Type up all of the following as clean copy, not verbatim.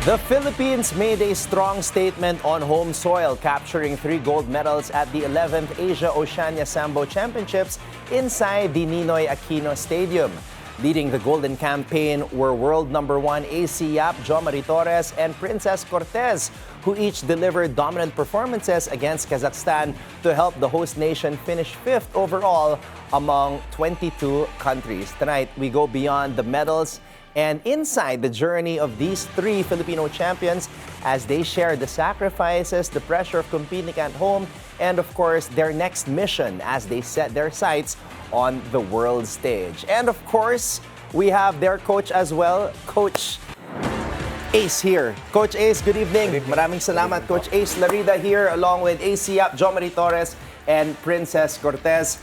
The Philippines made a strong statement on home soil, capturing 3 gold medals at the 11th Asia-Oceania Sambo Championships inside the Ninoy Aquino Stadium. Leading the Golden Campaign were world number 1 AC Yap, Jo Marie Torres, and Princess Cortez, who each delivered dominant performances against Kazakhstan to help the host nation finish 5th overall among 22 countries. Tonight, we go beyond the medals and inside the journey of these 3 Filipino champions as they share the sacrifices, the pressure of competing at home, and of course, their next mission as they set their sights on the world stage. And of course, we have their coach as well, Coach Ace here. Coach Ace, good evening. Maraming salamat. Coach Ace Larida here along with AC Yap, Jo Marie Torres, and Princess Cortez.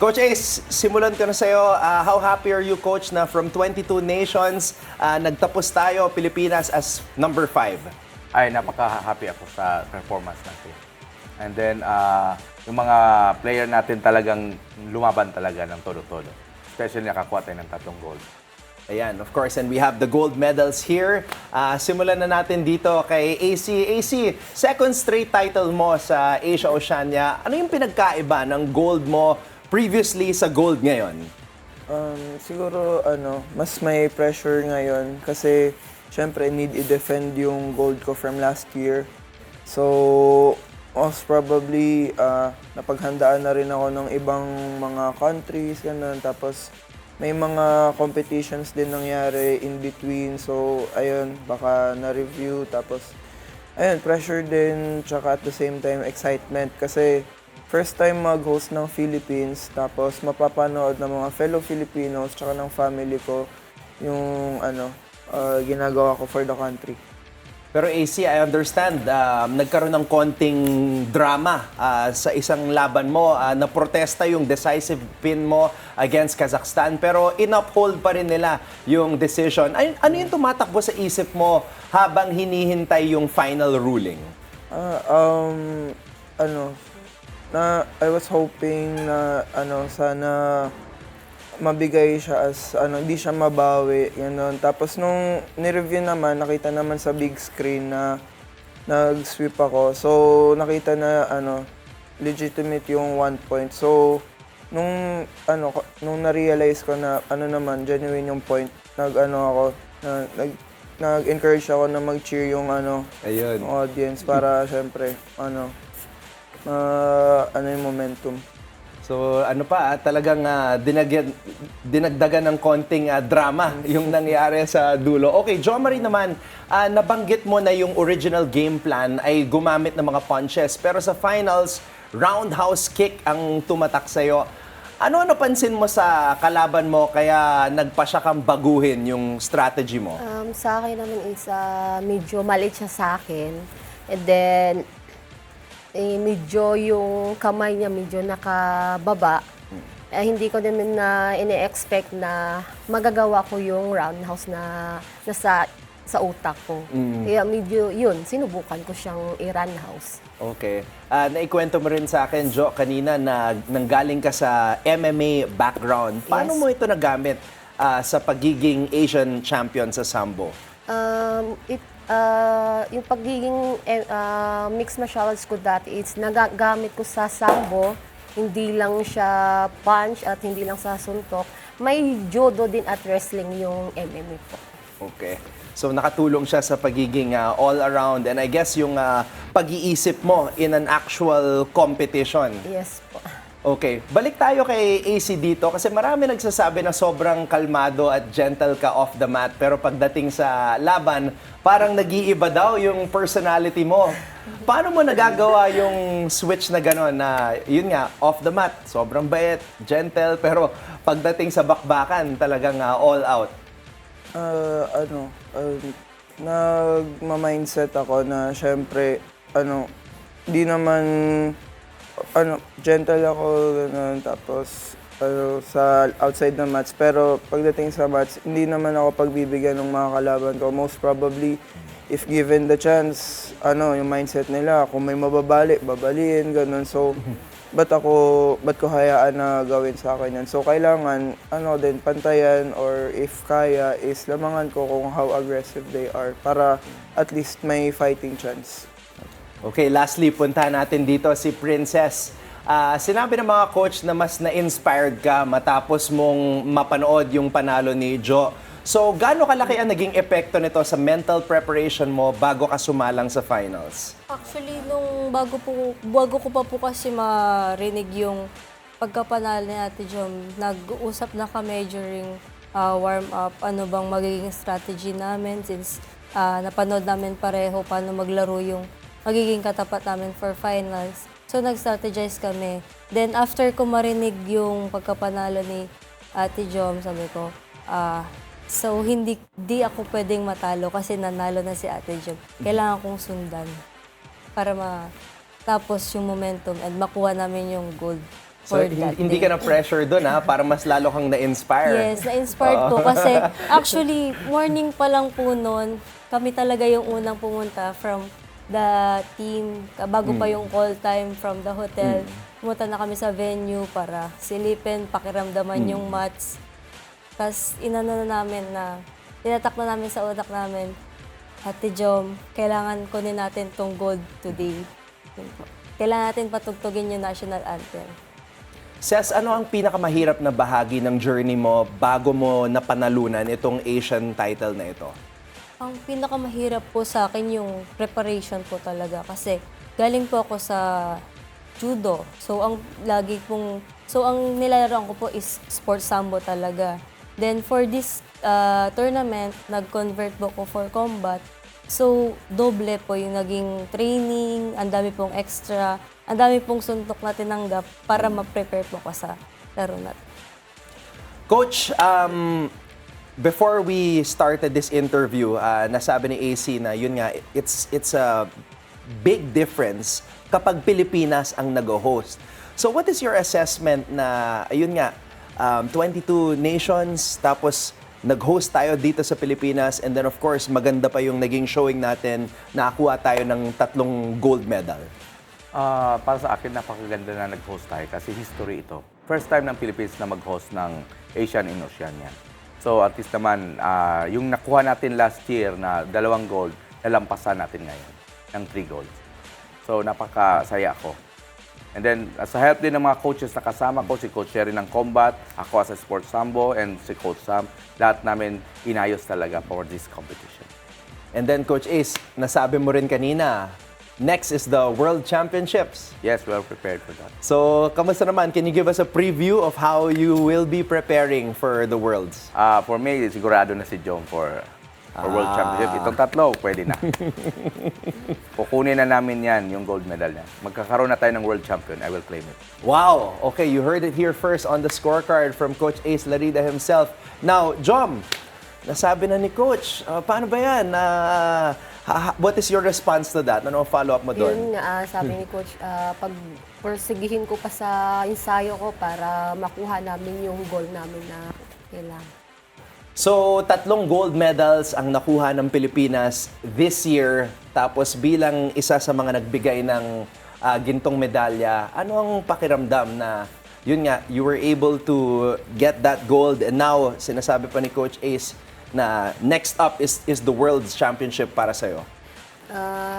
Coach Ace, simulan ko na sa'yo. How happy are you, Coach, na from 22 nations, nagtapos tayo, Pilipinas, as number 5? Ay, napaka-happy ako sa performance natin. And then, yung mga player natin talagang lumaban talaga ng todo-todo. Especially nakakuha tayo ng 3 gold. Ayan, of course, and we have the gold medals here. Simulan na natin dito kay AC. AC, second straight title mo sa Asia-Oceania. Ano yung pinagkaiba ng gold mo previously sa gold ngayon? Siguro mas may pressure ngayon kasi syempre need i-defend yung gold ko from last year. So most probably napaghandaan na rin ako ng ibang mga countries ganun. Tapos may mga competitions din nangyari in between. So ayun, baka na-review tapos ayun, pressure din tsaka at the same time excitement kasi first time mag-host ng Philippines, tapos mapapanood ng mga fellow Filipinos tsaka ng family ko yung ginagawa ko for the country. Pero AC, I understand, nagkaroon ng konting drama sa isang laban mo. Naprotesta yung decisive pin mo against Kazakhstan, pero in-uphold pa rin nila yung decision. Ano yung tumatakbo sa isip mo habang hinihintay yung final ruling? I was hoping na sana mabigay siya as hindi siya mabawi, ganun. Tapos nung ni-review naman, nakita naman sa big screen na nag-sweep ako. So nakita na legitimate yung 1 point. So nung na-realize ko na naman genuine yung point, nag-encourage ako na mag-cheer yung yung audience para syempre yung momentum. So talagang dinagdagan ng konting drama yung nangyari sa dulo. Okay, Jo Marie naman, nabanggit mo na yung original game plan ay gumamit ng mga punches. Pero sa finals, roundhouse kick ang tumatak sa'yo. Ano napansin mo sa kalaban mo kaya nagpasya kang baguhin yung strategy mo? Sa akin naman is medyo maliit siya sa akin. And then, medyo yung kamay niya medyo nakababa. Hindi ko naman na ini-expect na magagawa ko yung roundhouse na sa utak ko. Kaya medyo yun, sinubukan ko siyang i-roundhouse. Okay. Naikwento mo rin sa akin, Jo, kanina na nanggaling ka sa MMA background. Paano mo ito nagamit sa pagiging Asian champion sa Sambo? Yung pagiging mixed martial arts ko dati is nagagamit ko sa sambo, hindi lang siya punch at hindi lang sa suntok. May judo din at wrestling yung MMA po. Okay. So nakatulong siya sa pagiging all-around and I guess yung pag-iisip mo in an actual competition. Yes po. Okay, balik tayo kay AC dito kasi marami nagsasabi na sobrang kalmado at gentle ka off the mat pero pagdating sa laban, parang nag-iiba daw yung personality mo. Paano mo nagagawa yung switch na gano'n na yun nga, off the mat, sobrang bait, gentle, pero pagdating sa bakbakan, talagang all out? Nagma-mindset ako na syempre, di naman gentle ako, ganun, tapos sa outside ng mats. Pero pagdating sa mats, hindi naman ako pagbibigyan ng mga kalaban ko. Most probably, if given the chance, yung mindset nila, kung may mababali, babaliin, ganun. So, ba't ko hayaan na gawin sa akin yan? So, kailangan, pantayan or if kaya is lamangan ko kung how aggressive they are para at least may fighting chance. Okay, lastly, punta natin dito si Princess. Sinabi ng mga coach na mas na-inspired ka matapos mong mapanood yung panalo ni Jo. So, gaano kalaki ang naging epekto nito sa mental preparation mo bago ka sumalang sa finals? Actually, nung bago ko pa po kasi marinig yung pagkapanalo ni Ate Jom, nag-uusap na kami during warm-up, ano bang magiging strategy namin since napanood namin pareho paano maglaro yung magiging katapat namin for finals. So, nag-strategize kami. Then, after ko marinig yung pagkapanalo ni Ate Jom, sabi ko, so, di ako pwedeng matalo kasi nanalo na si Ate Jom. Kailangan kong sundan para matapos yung momentum and makuha namin yung gold So, for that hindi day. ka na pressure doon para mas lalo kang na-inspire. Yes, na-inspired po kasi actually, morning pa lang po noon, kami talaga yung unang pumunta from the team, bago pa yung call time from the hotel. Pumunta na kami sa venue para silipin, pakiramdaman yung mats. Tapos inano na namin na, tinatak na namin sa utak namin, Ate Jom, kailangan kunin natin tong gold today. Kailangan natin patugtugin yung national anthem. Ses, ano ang pinakamahirap na bahagi ng journey mo bago mo napanalunan itong Asian title na ito? Ang pinakamahirap po sa akin yung preparation po talaga kasi galing po ako sa judo. So ang nilalaroan ko po is sports sambo talaga. Then for this tournament, nag-convert po ko for combat. So doble po yung naging training, ang dami pong extra, ang dami pong suntok na tinanggap para ma-prepare po ko sa laro natin. Coach, before we started this interview, nasabi ni AC na yun nga, it's a big difference kapag Pilipinas ang nag-host. So what is your assessment na, ayun nga, 22 nations, tapos nag-host tayo dito sa Pilipinas, and then of course, maganda pa yung naging showing natin, nakakuha tayo ng 3 gold medal. Para sa akin, napakaganda na nag-host tayo kasi history ito. First time ng Philippines na mag-host ng Asian and Oceania. So at least naman, yung nakuha natin last year na 2 gold, nalampasan natin ngayon ng 3 gold. So napakasaya ako. And then, sa help din ng mga coaches na kasama ko, si Coach Sherry ng Combat, ako as a Sports Sambo, and si Coach Sam, lahat namin inayos talaga for this competition. And then Coach Ace, nasabi mo rin kanina, next is the World Championships. Yes, we are prepared for that. So, kamusta naman? Can you give us a preview of how you will be preparing for the Worlds? For me, sigurado na si Jom for World Championship. Itong 3, pwede na. Kukunin na namin yan, yung gold medal niya. Magkakaroon na tayo ng World Champion. I will claim it. Wow! Okay, you heard it here first on the scorecard from Coach Ace Larida himself. Now, Jom, nasabi na ni Coach, paano ba yan? What is your response to that? Ano ang follow-up mo doon? Yun nga, sabi ni Coach, pagpersigihin ko pa sa ensayo ko para makuha namin yung goal namin na kailangan. So, 3 gold medals ang nakuha ng Pilipinas this year. Tapos bilang isa sa mga nagbigay ng gintong medalya, ano ang pakiramdam na, yun nga, you were able to get that gold and now, sinasabi pa ni Coach Ace na next up is the World Championship para sa'yo?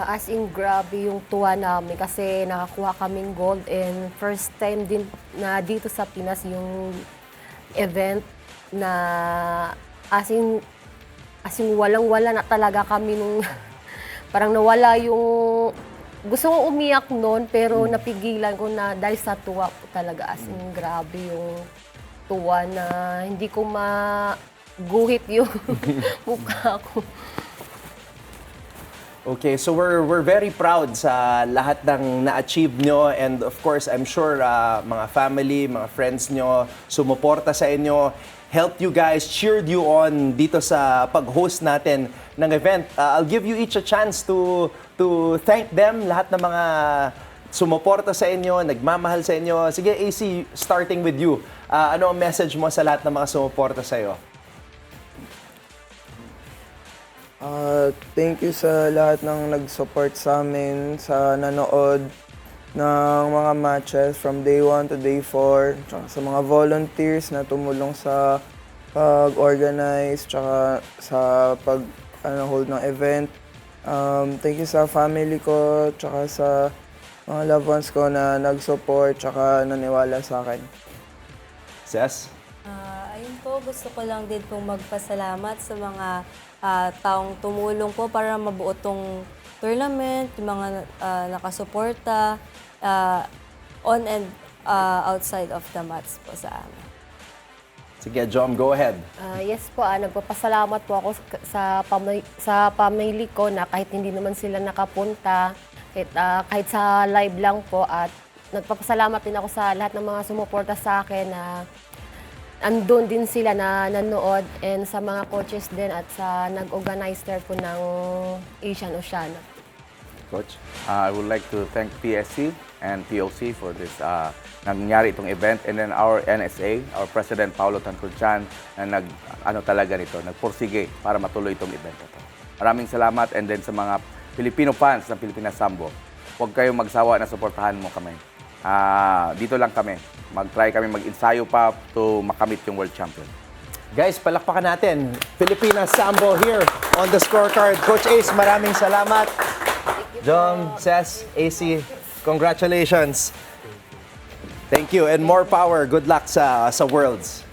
As in, grabe yung tuwa namin kasi nakakuha kaming gold and first time din na dito sa Pinas yung event na as in walang-wala na talaga kami nung parang nawala yung gusto ko umiyak noon pero napigilan ko na dahil sa tuwa po talaga. As in, grabe yung tuwa na hindi ko maguhit yung mukha ko. Okay, so we're very proud sa lahat ng na-achieve nyo and of course, I'm sure mga family, mga friends nyo, sumuporta sa inyo, helped you guys, cheered you on dito sa pag-host natin ng event. I'll give you each a chance to thank them, lahat ng mga sumuporta sa inyo, nagmamahal sa inyo. Sige, AC, starting with you. Ano ang message mo sa lahat ng mga sumuporta sa iyo? Thank you sa lahat ng nag-support sa amin, sa nanood. ng mga matches from day 1 to day 4, tsaka sa mga volunteers na tumulong sa pag-organize, tsaka sa hold ng event. Thank you sa family ko, tsaka sa mga loved ones ko na nag-support, tsaka naniwala sa akin. Ses? Ayun po, gusto ko lang din pong magpasalamat sa mga taong tumulong po para mabuo tong tournament, yung mga nakasuporta on and outside of the mats po sa amin. Sige, Jom, go ahead. Yes po, nagpapasalamat po ako sa family ko na kahit hindi naman sila nakapunta, kahit sa live lang po, at nagpapasalamat din ako sa lahat ng mga sumuporta sa akin na andun din sila na nanood, and sa mga coaches din at sa nag-organizer po ng Asian Oceania. Coach? I would like to thank PSC and POC for this nangyari itong event, and then our NSA, our President Paulo Tancurchan, na talaga nito, nagpursige para matuloy itong event ito. Maraming salamat, and then sa mga Filipino fans ng Pilipinas Sambo, huwag kayong magsawa na suportahan mo kami. Dito lang kami. Mag-try kami mag-ensayo pa to makamit yung World Champion. Guys, palakpakan natin. Pilipinas Sambo here on the scorecard. Coach Ace, maraming salamat. Jom, Ses, AC, congratulations. Thank you and more power. Good luck sa Worlds.